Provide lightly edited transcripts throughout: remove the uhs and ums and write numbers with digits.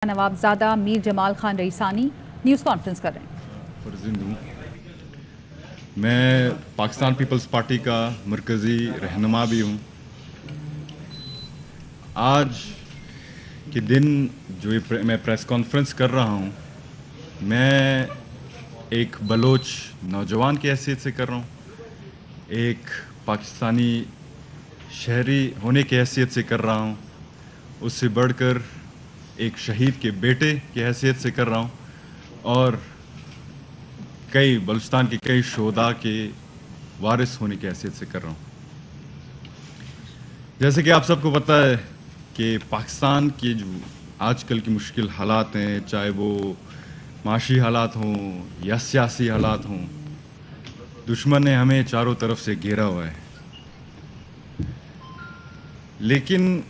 نوابزادہ میر Jamal Khan Raisani news conference کر رہے ہیں۔ میں پاکستان پیپلز پارٹی کا مرکزی رہنما بھی ہوں۔ آج کے دن جو میں پریس کانفرنس کر رہا ہوں، میں ایک بلوچ نوجوان کی حیثیت سے کر رہا ہوں، ایک پاکستانی شہری ہونے کی حیثیت سے کر رہا ہوں، اس سے بڑھ کر ایک شہید کے بیٹے کی حیثیت سے کر رہا ہوں، اور کئی بلوچستان کے کئی شہداء کے وارث ہونے کی حیثیت سے کر رہا ہوں۔ جیسے کہ آپ سب کو پتہ ہے کہ پاکستان کی جو آج کل کی مشکل حالات ہیں، چاہے وہ معاشی حالات ہوں یا سیاسی حالات ہوں، دشمن نے ہمیں چاروں طرف سے گھیرا ہوا ہے۔ لیکن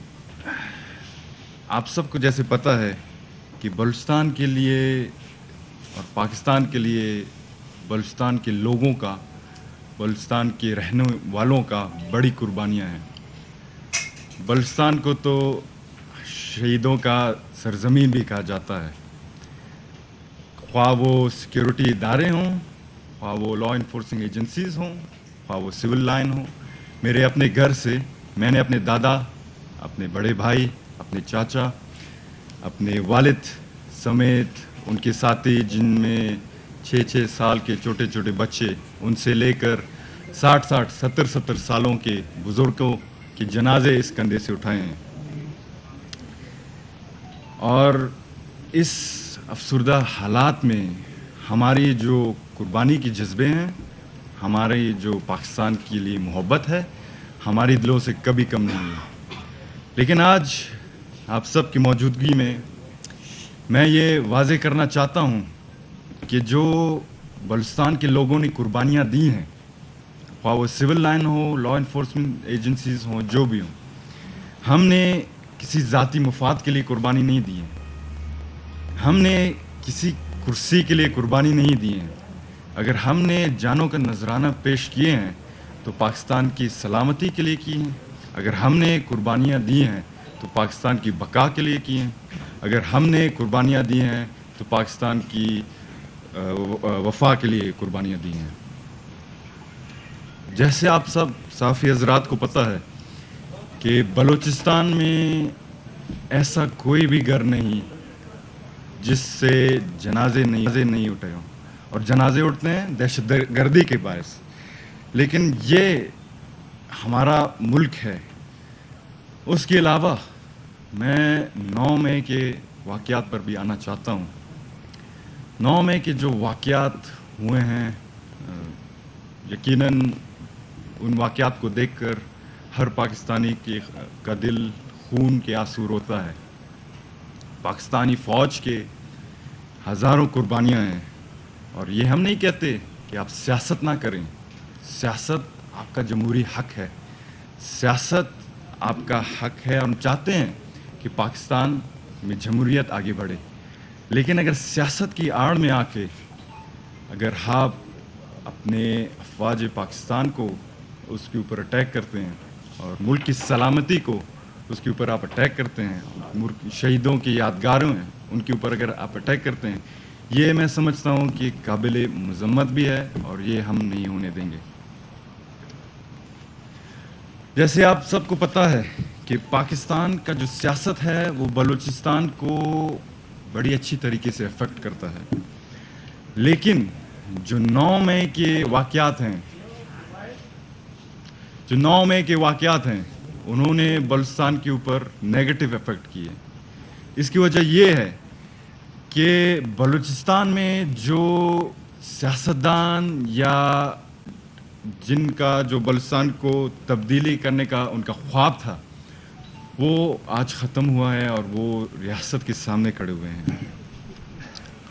آپ سب کو جیسے پتہ ہے کہ بلوچستان کے لیے اور پاکستان کے لیے بلوچستان کے لوگوں کا، بلوچستان کے رہنے والوں کا بڑی قربانیاں ہیں۔ بلوچستان کو تو شہیدوں کا سرزمین بھی کہا جاتا ہے، خواہ وہ سیکیورٹی ادارے ہوں، خواہ وہ لا انفورسنگ ایجنسیز ہوں، خواہ وہ سول لائن ہوں۔ میرے اپنے گھر سے میں نے اپنے دادا، اپنے بڑے بھائی، اپنے چاچا، اپنے والد سمیت ان کے ساتھی، جن میں 6 سال کے چھوٹے چھوٹے بچے، ان سے لے کر 60 70 سالوں کے بزرگوں کے جنازے اس کندھے سے اٹھائے ہیں۔ اور اس افسردہ حالات میں ہماری جو قربانی کے جذبے ہیں، ہماری جو پاکستان کے لیے محبت ہے، ہماری دلوں سے کبھی کم نہیں ہے۔ لیکن آج آپ سب کی موجودگی میں میں یہ واضح کرنا چاہتا ہوں کہ جو بلوچستان کے لوگوں نے قربانیاں دی ہیں، خواہ وہ سول لائن ہو، لا انفورسمنٹ ایجنسیز ہوں، جو بھی ہوں، ہم نے کسی ذاتی مفاد کے لیے قربانی نہیں دی ہے، ہم نے کسی کرسی کے لیے قربانی نہیں دی ہے۔ اگر ہم نے جانوں کا نذرانہ پیش کیے ہیں تو پاکستان کی سلامتی کے لیے کی ہیں۔ اگر ہم نے قربانیاں دی ہیں تو پاکستان کی بقا کے لیے کی ہیں۔ اگر ہم نے قربانیاں دی ہیں تو پاکستان کی وفا کے لیے قربانیاں دی ہیں۔ جیسے آپ سب صحافی حضرات کو پتہ ہے کہ بلوچستان میں ایسا کوئی بھی گھر نہیں جس سے جنازے نہیں اٹھے ہوں، اور جنازے اٹھتے ہیں دہشت گردی کے باعث۔ لیکن یہ ہمارا ملک ہے۔ اس کے علاوہ میں 9 مئی کے واقعات پر بھی آنا چاہتا ہوں۔ 9 مئی کے جو واقعات ہوئے ہیں، یقیناً ان واقعات کو دیکھ کر ہر پاکستانی کا دل خون کے آنسو روتا ہے۔ پاکستانی فوج کے ہزاروں قربانیاں ہیں، اور یہ ہم نہیں کہتے کہ آپ سیاست نہ کریں۔ سیاست آپ کا جمہوری حق ہے، سیاست آپ کا حق ہے، ہم چاہتے ہیں کہ پاکستان میں جمہوریت آگے بڑھے۔ لیکن اگر سیاست کی آڑ میں آ کے اگر آپ اپنے افواج پاکستان کو اس کے اوپر اٹیک کرتے ہیں، اور ملک کی سلامتی کو اس کے اوپر آپ اٹیک کرتے ہیں، شہیدوں کی یادگاروں ہیں ان کے اوپر اگر آپ اٹیک کرتے ہیں، یہ میں سمجھتا ہوں کہ قابل مذمت بھی ہے، اور یہ ہم نہیں ہونے دیں گے۔ جیسے آپ سب کو پتہ ہے کہ پاکستان کا جو سیاست ہے وہ بلوچستان کو بڑی اچھی طریقے سے افیکٹ کرتا ہے۔ لیکن جو 9 مئی کے واقعات ہیں، انہوں نے بلوچستان کے اوپر نیگیٹو افیکٹ کیے۔ اس کی وجہ یہ ہے کہ بلوچستان میں جو سیاستدان یا جن کا جو بلوچستان کو تبدیلی کرنے کا ان کا خواب تھا، وہ آج ختم ہوا ہے، اور وہ ریاست کے سامنے کھڑے ہوئے ہیں۔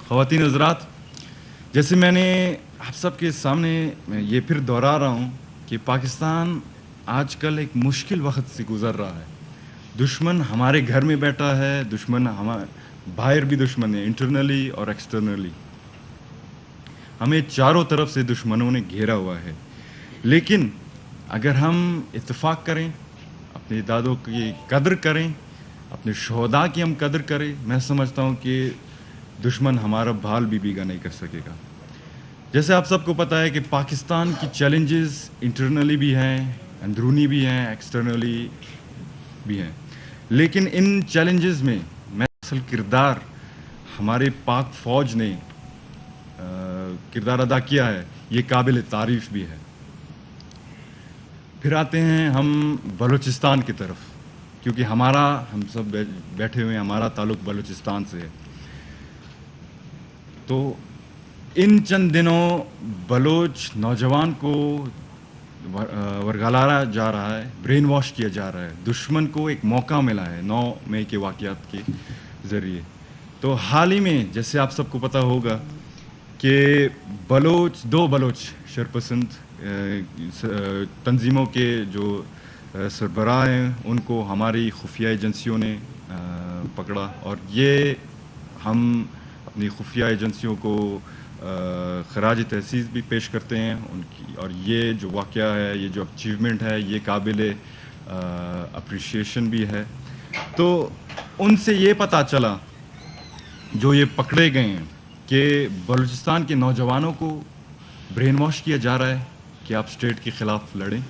خواتین حضرات، جیسے میں نے آپ سب کے سامنے میں یہ پھر دہرا رہا ہوں کہ پاکستان آج کل ایک مشکل وقت سے گزر رہا ہے۔ دشمن ہمارے گھر میں بیٹھا ہے، دشمن باہر بھی دشمن ہے، انٹرنلی اور ایکسٹرنلی ہمیں چاروں طرف سے دشمنوں نے گھیرا ہوا ہے۔ لیکن اگر ہم اتفاق کریں، اپنے دادوں کی قدر کریں، اپنے شہداء کی ہم قدر کریں. میں سمجھتا ہوں کہ دشمن ہمارا بھال بھی بیگا نہیں کر سکے گا. جیسے آپ سب کو پتہ ہے کہ پاکستان کی چیلنجز انٹرنلی بھی ہیں, اندرونی بھی ہیں, ایکسٹرنلی بھی ہیں, لیکن ان چیلنجز میں اصل کردار ہمارے پاک فوج نے کردار ادا کیا ہے, یہ قابل تعریف بھی ہے. پھر آتے ہیں ہم بلوچستان کی طرف, کیونکہ ہم سب بیٹھے ہوئے ہیں, ہمارا تعلق بلوچستان سے ہے. تو ان چند دنوں بلوچ نوجوان کو ورگلایا جا رہا ہے, برین واش کیا جا رہا ہے. دشمن کو ایک موقع ملا ہے 9 مئی کے واقعات کے ذریعے. تو حال ہی میں جیسے آپ سب کو پتہ ہوگا کہ دو بلوچ شرپسند تنظیموں کے جو سربراہ ہیں ان کو ہماری خفیہ ایجنسیوں نے پکڑا, اور یہ ہم اپنی خفیہ ایجنسیوں کو خراج تحسین بھی پیش کرتے ہیں ان کی. اور یہ جو واقعہ ہے, یہ جو اچیومنٹ ہے, یہ قابل اپریشیشن بھی ہے. تو ان سے یہ پتہ چلا جو یہ پکڑے گئے ہیں کہ بلوچستان کے نوجوانوں کو برین واش کیا جا رہا ہے کہ آپ اسٹیٹ کے خلاف لڑیں,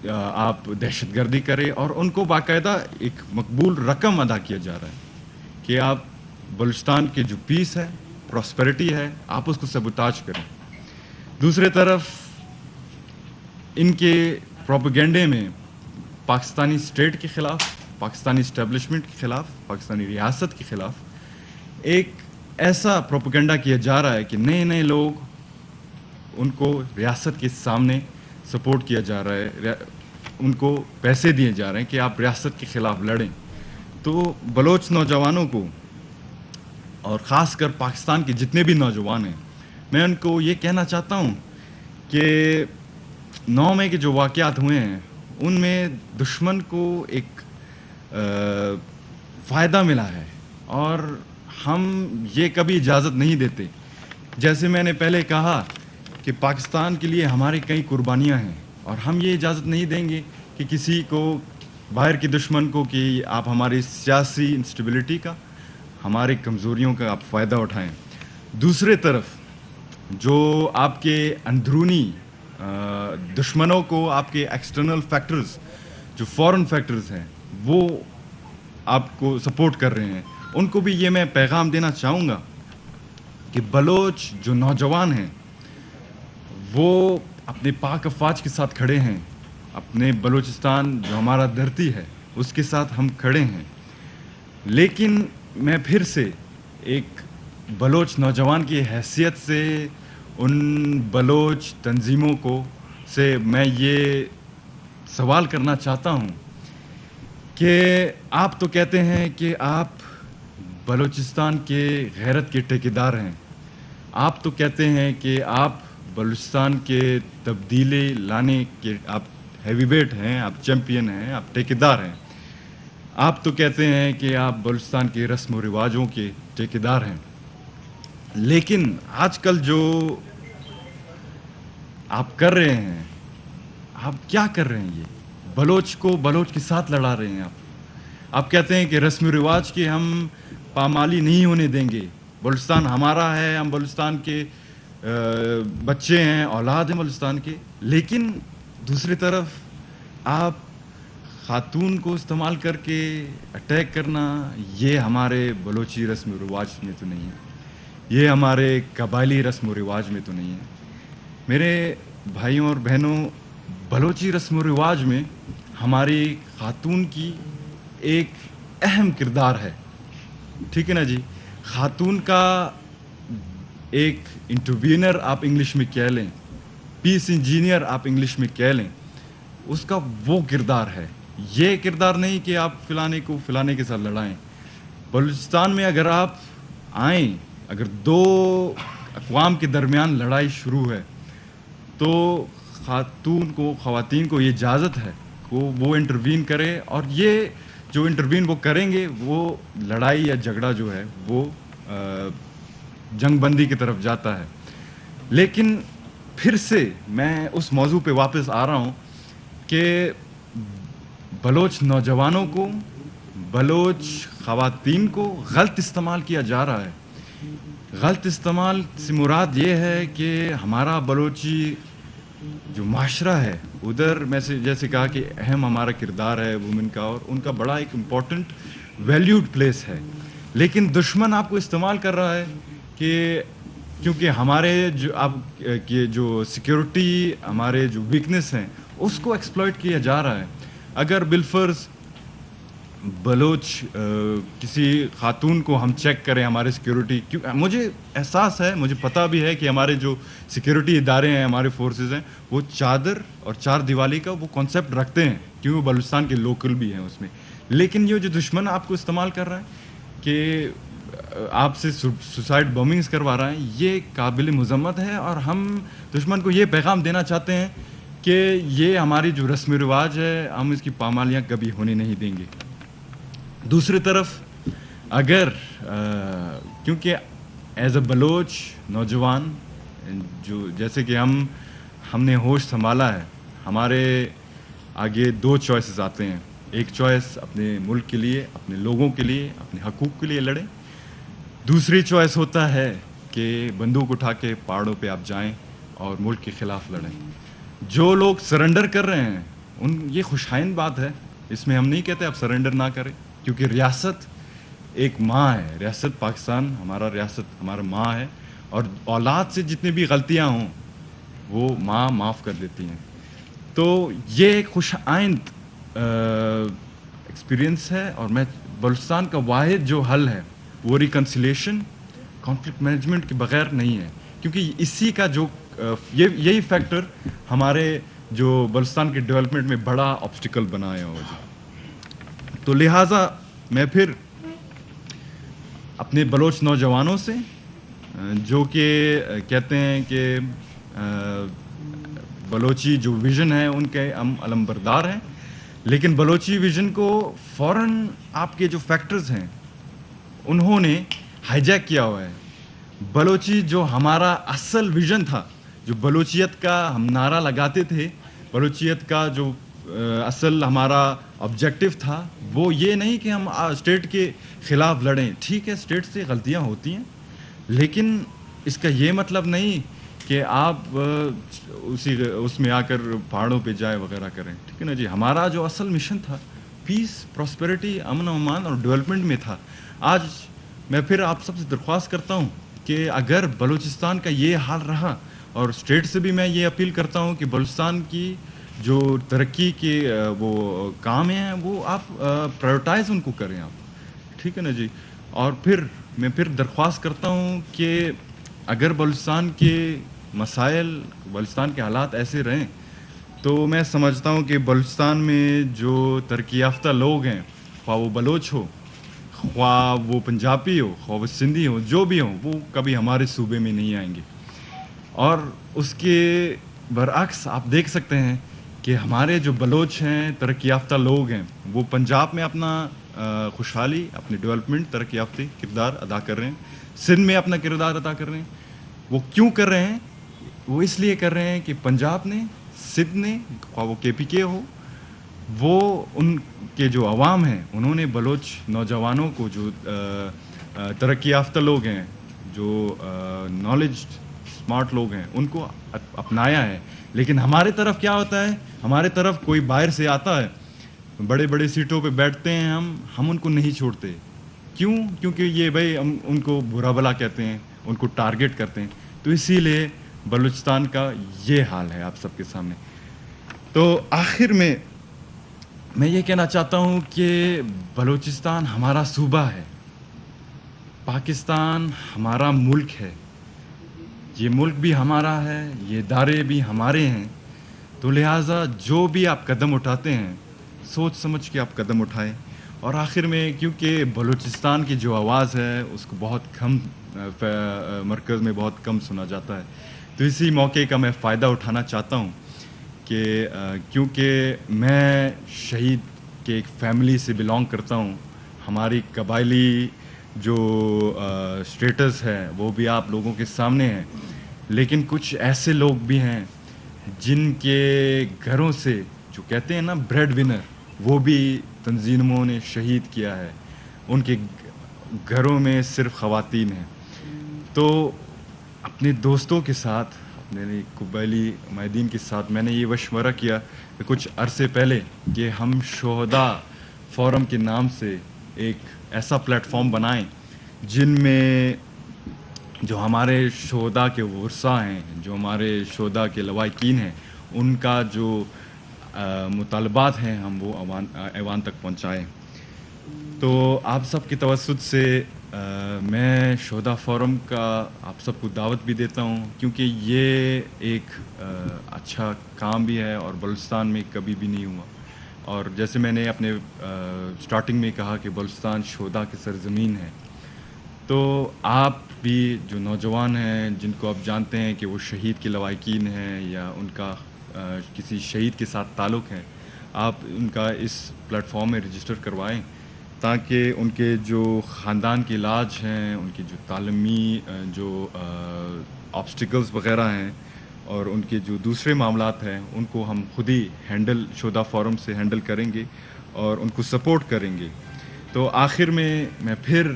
آپ دہشت گردی کریں, اور ان کو باقاعدہ ایک مقبول رقم ادا کیا جا رہا ہے کہ آپ بلوچستان کے جو پیس ہے, پراسپیرٹی ہے, آپ اس کو سبوتاج کریں. دوسرے طرف ان کے پروپیگنڈے میں پاکستانی اسٹیٹ کے خلاف, پاکستانی اسٹیبلشمنٹ کے خلاف, پاکستانی ریاست کے خلاف ایک ایسا پروپیگنڈا کیا جا رہا ہے کہ نئے لوگ ان کو ریاست کے سامنے سپورٹ کیا جا رہا ہے, ان کو پیسے دیے جا رہے ہیں کہ آپ ریاست کے خلاف لڑیں. تو بلوچ نوجوانوں کو, اور خاص کر پاکستان کے جتنے بھی نوجوان ہیں, میں ان کو یہ کہنا چاہتا ہوں کہ 9 مئی کے جو واقعات ہوئے ہیں ان میں دشمن کو ایک فائدہ ملا ہے, اور ہم یہ کبھی اجازت نہیں دیتے. جیسے میں نے پہلے کہا کہ پاکستان کے لیے ہماری کئی قربانیاں ہیں, اور ہم یہ اجازت نہیں دیں گے کہ کسی کو, باہر کے دشمن کو, کہ آپ ہماری سیاسی انسٹیبلٹی کا, ہماری کمزوریوں کا آپ فائدہ اٹھائیں. دوسرے طرف جو آپ کے اندرونی دشمنوں کو آپ کے ایکسٹرنل فیکٹرز, جو فورن فیکٹرز ہیں, وہ آپ کو سپورٹ کر رہے ہیں, ان کو بھی یہ میں پیغام دینا چاہوں گا کہ بلوچ جو نوجوان ہیں وہ اپنے پاک افواج کے ساتھ کھڑے ہیں, اپنے بلوچستان جو ہمارا دھرتی ہے اس کے ساتھ ہم کھڑے ہیں. لیکن میں پھر سے ایک بلوچ نوجوان کی حیثیت سے ان بلوچ تنظیموں کو سے میں یہ سوال کرنا چاہتا ہوں کہ آپ تو کہتے ہیں کہ آپ بلوچستان کے غیرت کے ٹھیکیدار ہیں, آپ تو کہتے ہیں کہ آپ بلوچستان کے تبدیلی لانے کے آپ ہیوی ویٹ ہیں, آپ چیمپئن ہیں, آپ ٹھیکیدار ہیں, آپ تو کہتے ہیں کہ آپ بلوچستان کے رسم و رواجوں کے ٹھیکیدار ہیں. لیکن آج کل جو آپ کر رہے ہیں, آپ کیا کر رہے ہیں؟ یہ بلوچ کو بلوچ کے ساتھ لڑا رہے ہیں. آپ کہتے ہیں کہ رسم و رواج کی ہم پامالی نہیں ہونے دیں گے, بلوچستان ہمارا ہے, ہم بلوچستان کے بچے ہیں, اولاد ہیں بلوچستان کے. لیکن دوسری طرف آپ خاتون کو استعمال کر کے اٹیک کرنا, یہ ہمارے بلوچی رسم و رواج میں تو نہیں ہے, یہ ہمارے قبائلی رسم و رواج میں تو نہیں ہے. میرے بھائیوں اور بہنوں, بلوچی رسم و رواج میں ہماری خاتون کی ایک اہم کردار ہے, ٹھیک ہے نا جی. خاتون کا ایک انٹروینر آپ انگلش میں کہہ لیں, پیس انجینئر آپ انگلش میں کہہ لیں, اس کا وہ کردار ہے. یہ کردار نہیں کہ آپ فلانے کو فلانے کے ساتھ لڑائیں. بلوچستان میں اگر آپ آئیں, اگر دو اقوام کے درمیان لڑائی شروع ہے تو خواتین کو یہ اجازت ہے کہ وہ انٹروین کرے, اور یہ جو انٹروین وہ کریں گے وہ لڑائی یا جھگڑا جو ہے وہ جنگ بندی کی طرف جاتا ہے. لیکن پھر سے میں اس موضوع پہ واپس آ رہا ہوں کہ بلوچ نوجوانوں کو، بلوچ خواتین کو غلط استعمال کیا جا رہا ہے. غلط استعمال سے مراد یہ ہے کہ ہمارا بلوچی جو معاشرہ ہے ادھر میں سے جیسے کہا کہ اہم ہمارا کردار ہے وومن کا، اور ان کا بڑا ایک امپورٹنٹ ویلیوڈ پلیس ہے. لیکن دشمن آپ کو استعمال کر رہا ہے کہ کیونکہ ہمارے جو اب کے جو سیکیورٹی ہمارے جو ویکنس ہیں اس کو ایکسپلائٹ کیا جا رہا ہے. اگر بالفرض بلوچ کسی خاتون کو ہم چیک کریں ہمارے سیکیورٹی، مجھے احساس ہے، مجھے پتہ بھی ہے کہ ہمارے جو سیکیورٹی ادارے ہیں، ہمارے فورسز ہیں، وہ چادر اور چار دیوالی کا وہ کانسیپٹ رکھتے ہیں کیونکہ وہ بلوچستان کے لوکل بھی ہیں اس میں. لیکن یہ جو دشمن آپ کو استعمال کر رہا ہے کہ آپ سے سوسائڈ بمبنگز کروا رہا ہے، یہ قابل مذمت ہے. اور ہم دشمن کو یہ پیغام دینا چاہتے ہیں کہ یہ ہماری جو رسم و رواج ہے ہم اس کی پامالیاں کبھی ہونے نہیں دیں گے. دوسری طرف اگر کیونکہ ایز اے بلوچ نوجوان جو جیسے کہ ہم نے ہوش سنبھالا ہے، ہمارے آگے دو چوائسز آتے ہیں. ایک چوائس اپنے ملک کے لیے، اپنے لوگوں کے لیے، اپنے حقوق کے لیے لڑیں. دوسری چوائس ہوتا ہے کہ بندوق اٹھا کے پہاڑوں پہ آپ جائیں اور ملک کے خلاف لڑیں. جو لوگ سرنڈر کر رہے ہیں یہ خوشائند بات ہے، اس میں ہم نہیں کہتے آپ سرنڈر نہ کریں، کیونکہ ریاست ایک ماں ہے. ریاست پاکستان ہمارا ماں ہے، اور اولاد سے جتنی بھی غلطیاں ہوں وہ ماں معاف کر دیتی ہیں. تو یہ ایک خوش آئند ایکسپیرئنس ہے. اور میں بلوچستان کا واحد جو حل ہے وہ ریکنسیلیشن، کانفلکٹ مینجمنٹ کے بغیر نہیں ہے، کیونکہ اسی کا جو یہی فیکٹر ہمارے جو بلوچستان کے ڈیولپمنٹ میں بڑا آبسٹیکل بنایا ہو. تو لہٰذا میں پھر اپنے بلوچ نوجوانوں سے جو کہ کہتے ہیں کہ بلوچی جو ویژن ہے ان کے ہم علمبردار ہیں، لیکن بلوچی ویژن کو فوراً آپ کے جو فیکٹرز ہیں انہوں نے ہائی جیک کیا ہوا ہے. بلوچی جو ہمارا اصل ویژن تھا، جو بلوچیت کا ہم نعرہ لگاتے تھے، بلوچیت کا جو اصل ہمارا آبجیکٹو تھا، وہ یہ نہیں کہ ہم اسٹیٹ کے خلاف لڑیں. ٹھیک ہے، اسٹیٹ سے غلطیاں ہوتی ہیں، لیکن اس کا یہ مطلب نہیں کہ آپ اس میں آ کر پہاڑوں پہ جائے وغیرہ کریں. ٹھیک ہے نا جی. ہمارا جو اصل مشن تھا پیس، پراسپیرٹی، امن و امان اور ڈیولپمنٹ میں تھا. آج میں پھر آپ سب سے درخواست کرتا ہوں کہ اگر بلوچستان کا یہ حال رہا، اور اسٹیٹ سے بھی میں یہ اپیل کرتا ہوں کہ بلوچستان کی جو ترقی کے وہ کام ہیں وہ آپ پرائیورٹائز ان کو کریں آپ. ٹھیک ہے نا جی. اور پھر میں درخواست کرتا ہوں کہ اگر بلوچستان کے مسائل، بلوچستان کے حالات ایسے رہیں تو میں سمجھتا ہوں کہ بلوچستان میں جو ترقی یافتہ لوگ ہیں، خواہ وہ بلوچ ہو، خواہ وہ پنجابی ہو، خواہ وہ سندھی ہو، جو بھی ہوں، وہ کبھی ہمارے صوبے میں نہیں آئیں گے. اور اس کے برعکس آپ دیکھ سکتے ہیں کہ ہمارے جو بلوچ ہیں، ترقی یافتہ لوگ ہیں، وہ پنجاب میں اپنا خوشحالی، اپنے ڈیولپمنٹ، ترقی یافتہ کردار ادا کر رہے ہیں. سندھ میں اپنا کردار ادا کر رہے ہیں. وہ کیوں کر رہے ہیں؟ وہ اس لیے کر رہے ہیں کہ پنجاب نے، سندھ نے، خواہ وہ KPK ہو، وہ ان کے جو عوام ہیں انہوں نے بلوچ نوجوانوں کو، جو ترقی یافتہ لوگ ہیں، جو نالج اسمارٹ لوگ ہیں، ان کو اپنایا ہے. لیکن ہمارے طرف کیا ہوتا ہے؟ ہمارے طرف کوئی باہر سے آتا ہے، بڑے بڑے سیٹوں پہ بیٹھتے ہیں، ہم ان کو نہیں چھوڑتے. کیوں؟ کیونکہ یہ بھائی ہم ان کو برا بلا کہتے ہیں، ان کو ٹارگٹ کرتے ہیں. تو اسی لیے بلوچستان کا یہ حال ہے آپ سب کے سامنے. تو آخر میں یہ کہنا چاہتا ہوں کہ بلوچستان ہمارا صوبہ ہے، پاکستان ہمارا ملک ہے، یہ ملک بھی ہمارا ہے، یہ ادارے بھی ہمارے ہیں. تو لہٰذا جو بھی آپ قدم اٹھاتے ہیں سوچ سمجھ کے آپ قدم اٹھائیں. اور آخر میں کیونکہ بلوچستان کی جو آواز ہے اس کو بہت کم مرکز میں بہت کم سنا جاتا ہے، تو اسی موقع کا میں فائدہ اٹھانا چاہتا ہوں کہ کیونکہ میں شہید کے ایک فیملی سے بلانگ کرتا ہوں. ہماری قبائلی جو اسٹیٹس ہے وہ بھی آپ لوگوں کے سامنے ہے، لیکن کچھ ایسے لوگ بھی ہیں جن کے گھروں سے، جو کہتے ہیں نا بریڈ ونر، وہ بھی تنظیموں نے شہید کیا ہے. ان کے گھروں میں صرف خواتین ہیں. تو اپنے دوستوں کے ساتھ, اپنے قبائلی مائدین کے ساتھ میں نے یہ مشورہ کیا کہ کچھ عرصے پہلے کہ ہم شہداء فورم کے نام سے ایک ایسا پلیٹ فارم بنائیں جن میں جو ہمارے شہداء کے ورثاء ہیں, جو ہمارے شہداء کے لواحقین ہیں, ان کا جو مطالبات ہیں ہم وہ ایوان تک پہنچائیں. تو آپ سب کی توسط سے میں شہداء فورم کا آپ سب کو دعوت بھی دیتا ہوں, کیونکہ یہ ایک اچھا کام بھی ہے اور بلوچستان میں کبھی بھی نہیں ہوا. اور جیسے میں نے اپنے سٹارٹنگ میں کہا کہ بلوچستان شہداء کی سرزمین ہے, تو آپ بھی جو نوجوان ہیں جن کو آپ جانتے ہیں کہ وہ شہید کے لواحقین ہیں یا ان کا کسی شہید کے ساتھ تعلق ہے, آپ ان کا اس پلیٹ فارم میں رجسٹر کروائیں تاکہ ان کے جو خاندان کے علاج ہیں, ان کی جو تعلیمی جو آبسٹیکلز وغیرہ ہیں اور ان کے جو دوسرے معاملات ہیں ان کو ہم خود ہی ہینڈل شہداء فورم سے ہینڈل کریں گے اور ان کو سپورٹ کریں گے. تو آخر میں پھر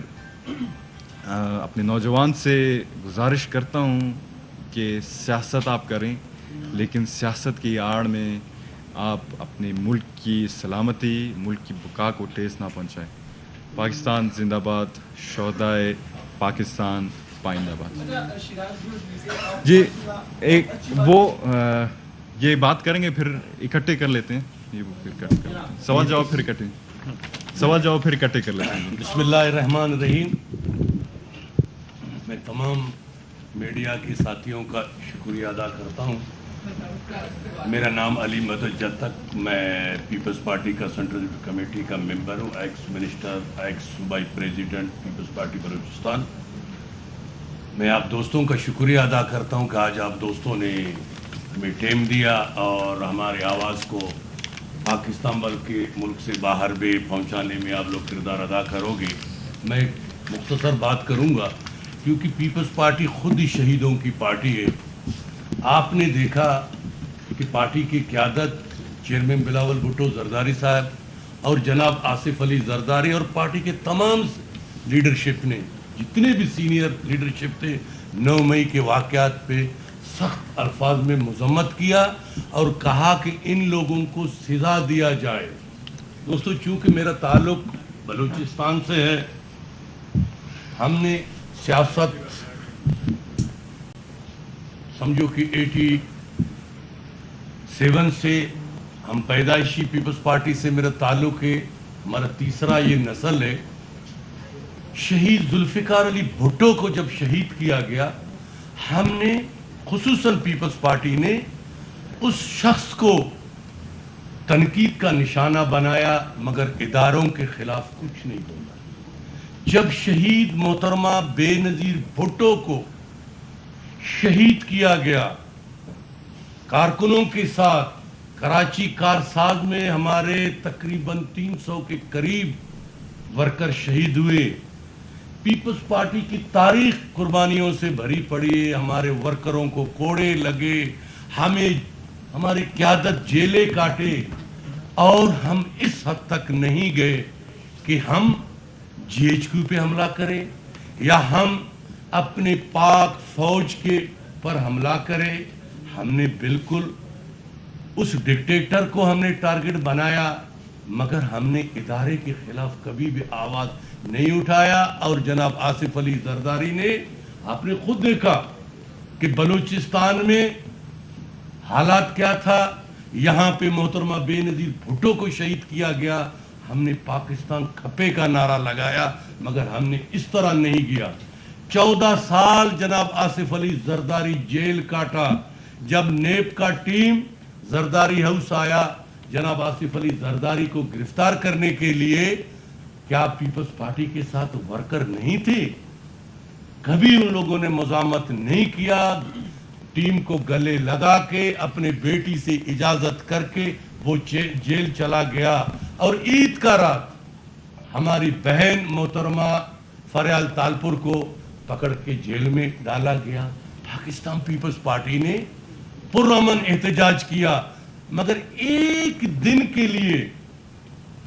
اپنے نوجوان سے گزارش کرتا ہوں کہ سیاست آپ کریں, لیکن سیاست کی آڑ میں آپ اپنے ملک کی سلامتی, ملک کی بقا کو ٹھیس نہ پہنچائیں. پاکستان زندہ باد, شہدائے پاکستان پائندہ باد. جی ایک وہ یہ بات کریں گے پھر اکٹھے کر لیتے ہیں, یہ پھر کر لیتے ہیں. سوال جواب پھر اکٹھے کر لیتے ہیں. بسم اللہ الرحمن الرحیم. میں تمام میڈیا کے ساتھیوں کا شکریہ ادا کرتا ہوں. میرا نام علی مدد جتک, میں پیپلز پارٹی کا سینٹرل کمیٹی کا ممبر ہوں, ایکس منسٹر, ایکس صوبائی پریزیڈنٹ پیپلز پارٹی بلوچستان. میں آپ دوستوں کا شکریہ ادا کرتا ہوں کہ آج آپ دوستوں نے ہمیں ٹائم دیا اور ہمارے آواز کو پاکستان بلکہ ملک سے باہر بھی پہنچانے میں آپ لوگ کردار ادا کرو گے. میں ایک مختصر بات کروں گا کیونکہ پیپلز پارٹی خود ہی شہیدوں کی پارٹی ہے. آپ نے دیکھا کہ پارٹی کی قیادت چیئرمین بلاول بھٹو زرداری صاحب اور جناب آصف علی زرداری اور پارٹی کے تمام لیڈرشپ نے, جتنے بھی سینئر لیڈرشپ تھے, 9 مئی کے واقعات پہ سخت الفاظ میں مذمت کیا اور کہا کہ ان لوگوں کو سزا دیا جائے. دوستو, چونکہ میرا تعلق بلوچستان سے ہے, ہم نے سیاست سمجھو کہ 87 سے ہم پیدائشی پیپلز پارٹی سے میرا تعلق ہے, ہمارا تیسرا یہ نسل ہے. شہید ذوالفقار علی بھٹو کو جب شہید کیا گیا, ہم نے خصوصاً پیپلز پارٹی نے اس شخص کو تنقید کا نشانہ بنایا مگر اداروں کے خلاف کچھ نہیں بولا. جب شہید محترمہ بے نظیر بھٹو کو شہید کیا گیا, کارکنوں کے ساتھ کراچی کارساز میں ہمارے تقریباً 300 کے قریب ورکر شہید ہوئے. پیپلز پارٹی کی تاریخ قربانیوں سے بھری پڑی ہے. ہمارے ورکروں کو کوڑے لگے, ہمیں ہماری قیادت جیلیں کاٹے, اور ہم اس حد تک نہیں گئے کہ ہم جی ایچ کیو پہ حملہ کریں یا ہم اپنے پاک فوج کے پر حملہ کریں. ہم نے بالکل اس ڈکٹیٹر کو ہم نے ٹارگٹ بنایا مگر ہم نے ادارے کے خلاف کبھی بھی آواز نہیں اٹھایا. اور جناب آصف علی زرداری نے, آپ نے خود دیکھا کہ بلوچستان میں حالات کیا تھا. یہاں پہ محترمہ بے نظیر بھٹو کو شہید کیا گیا, ہم نے پاکستان کھپے کا نعرہ لگایا مگر ہم نے اس طرح نہیں کیا. 14 سال جناب آصف علی زرداری جیل کاٹا. جب نیب کا ٹیم زرداری ہاؤس آیا جناب آصف علی زرداری کو گرفتار کرنے کے لیے, کیا پیپلز پارٹی کے ساتھ ورکر نہیں تھے؟ کبھی ان لوگوں نے مزاحمت نہیں کیا. ٹیم کو گلے لگا کے اپنے بیٹی سے اجازت کر کے وہ جیل چلا گیا. اور عید کا رات ہماری بہن محترمہ فریال تالپور کو پکڑ کے جیل میں ڈالا گیا. پاکستان پیپلز پارٹی نے پرامن احتجاج کیا مگر ایک دن کے لیے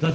10